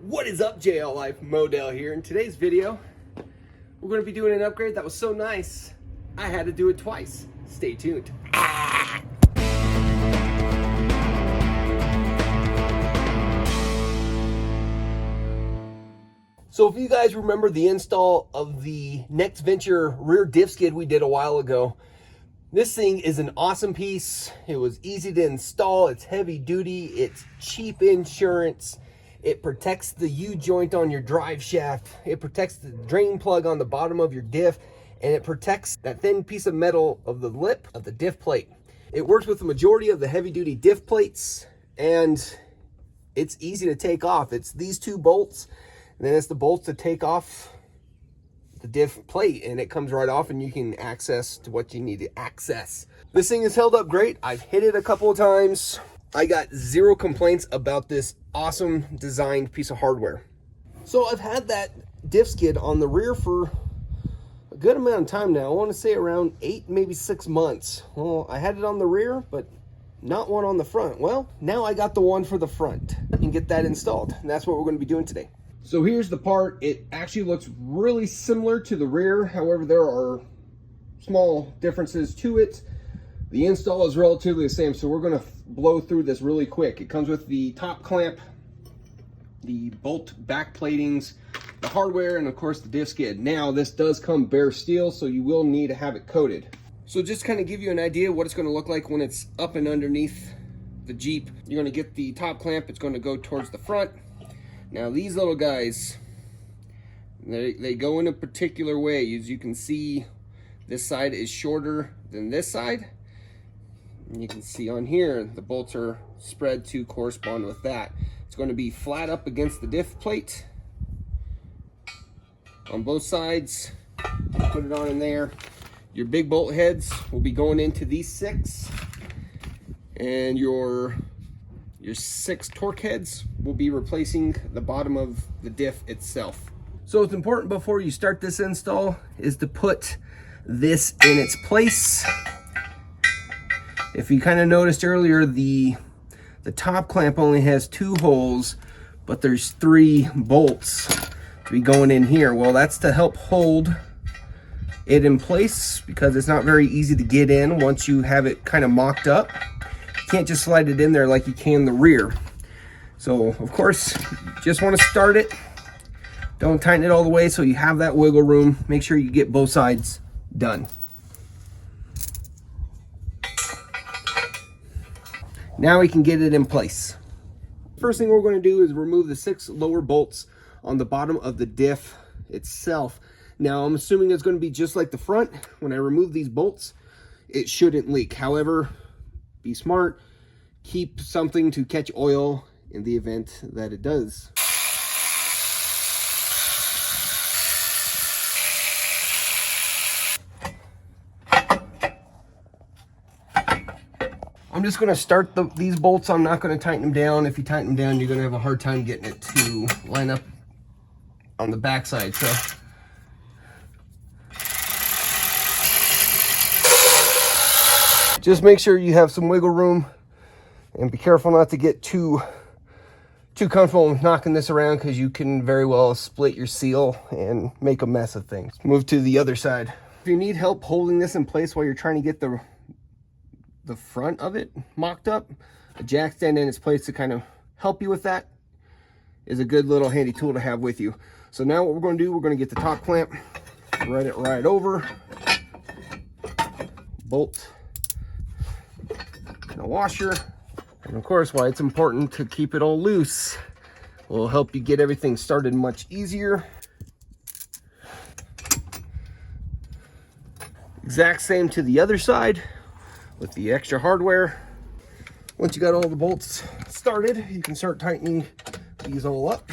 What is up, JL Life? Modell here. In today's video, we're going to be doing an upgrade that was so nice, I had to do it twice. Stay tuned. So if you guys remember the install of the Next Venture rear diff skid we did a while ago, this thing is an awesome piece. It was easy to install. It's heavy duty. It's cheap insurance. It protects the U-joint on your drive shaft. It protects the drain plug on the bottom of your diff, and it protects that thin piece of metal of the lip of the diff plate. It works with the majority of the heavy-duty diff plates, and it's easy to take off. It's these two bolts, and then it's the bolts to take off the diff plate, and it comes right off, and you can access to what you need to access. This thing has held up great. I've hit it a couple of times. I got zero complaints about this awesome designed piece of hardware. So I've had that diff skid on the rear for a good amount of time now. I want to say around 8, maybe 6 months. Well, I had it on the rear, but not one on the front. Well, now I got the one for the front and get that installed. And that's what we're going to be doing today. So here's the part. It actually looks really similar to the rear. However, there are small differences to it. The install is relatively the same, so we're going to blow through this really quick. It comes with the top clamp, the bolt back platings, the hardware, and of course the diff skid. Now this does come bare steel, so you will need to have it coated. So just kind of give you an idea of what it's going to look like when it's up and underneath the Jeep. You're going to get the top clamp. It's going to go towards the front. Now these little guys, they go in a particular way. As you can see, this side is shorter than this side. And you can see on here, the bolts are spread to correspond with that. It's going to be flat up against the diff plate on both sides. Put it on in there. Your big bolt heads will be going into these 6. And your 6 torque heads will be replacing the bottom of the diff itself. So it's important before you start this install is to put this in its place. If you kind of noticed earlier, the top clamp only has 2 holes, but there's 3 bolts to be going in here. Well, that's to help hold it in place because it's not very easy to get in once you have it kind of mocked up. You can't just slide it in there like you can the rear. So, of course, you just want to start it. Don't tighten it all the way so you have that wiggle room. Make sure you get both sides done. Now we can get it in place. First thing we're going to do is remove the 6 lower bolts on the bottom of the diff itself. Now I'm assuming it's going to be just like the front. When I remove these bolts, it shouldn't leak. However, be smart. Keep something to catch oil in the event that it does. I'm just going to start these bolts. I'm not going to tighten them down. If you tighten them down, you're going to have a hard time getting it to line up on the backside. So just make sure you have some wiggle room and be careful not to get too comfortable with knocking this around because you can very well split your seal and make a mess of things. Move to the other side. If you need help holding this in place while you're trying to get the front of it mocked up, a jack stand in its place to kind of help you with that is a good little handy tool to have with you. So now what we're going to do, we're going to get the top clamp, run it right over, bolt, and a washer. And of course, why it's important to keep it all loose will help you get everything started much easier. Exact same to the other side with the extra hardware. Once you got all the bolts started, you can start tightening these all up.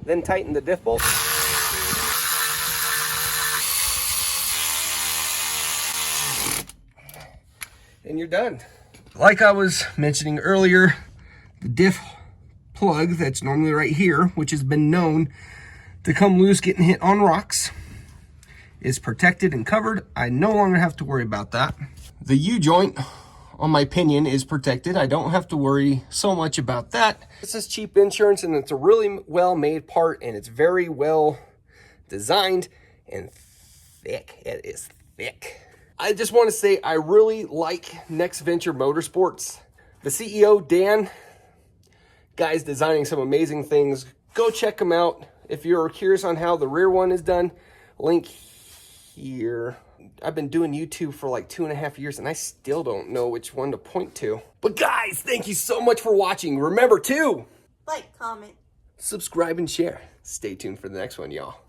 Then tighten the diff bolt. And you're done. Like I was mentioning earlier, the diff plug that's normally right here, which has been known to come loose getting hit on rocks, is protected and covered. I no longer have to worry about that. The U-joint on my pinion is protected. I don't have to worry so much about that. This is cheap insurance, and it's a really well-made part, and it's very well designed and thick. It is thick. I just want to say I really like Next Venture Motorsports. The CEO, Dan, guy's designing some amazing things. Go check him out. If you're curious on how the rear one is done, link here. I've been doing YouTube for like 2.5 years, and I still don't know which one to point to. But guys, thank you so much for watching. Remember to like, comment, subscribe, and share. Stay tuned for the next one, y'all.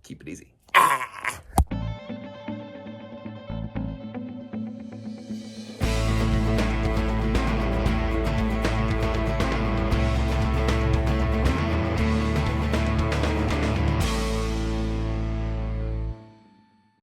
Keep it easy.